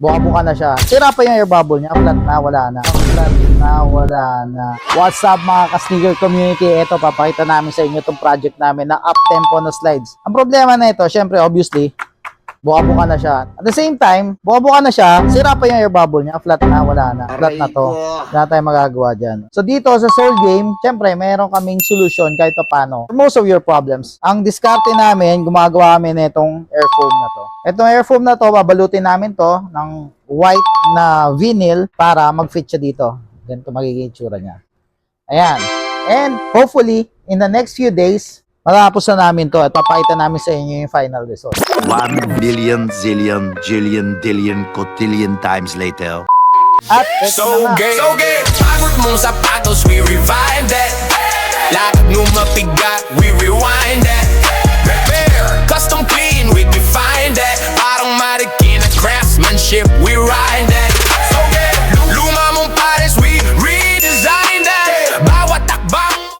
Buka-buka na siya. Sira pa yung air bubble niya. Flat na, wala na. Flat na, wala na. What's up mga ka-sneaker community? Ito, papakita namin sa inyo itong project namin na up-tempo na slides. Ang problema na ito, syempre, obviously, buka-buka na siya. At the same time, buka-buka na siya, sira pa yung air bubble niya. Flat na, wala na. Flat na to. Wala tayong magagawa dyan. So dito sa Soul Game, syempre, meron kaming solution kahit pa paano for most of your problems. Ang diskarte namin, gumagawa kami nitong air foam na to. Itong air foam na to, babalutin namin to ng white na vinyl para mag-fit siya dito. Ganito magiging itsura niya. Ayan. And hopefully, in the next few days, matapos na namin to at papakita namin sa inyo yung final result. 1 billion, zillion, jillion, dillion, cotillion times later. At ito na nga. So gay, pagod mong sapatos, we revive that. Lakad mo mapigat, we rewind that. Repair, custom clean, we define that. Automatic in a craftsmanship, we ride that.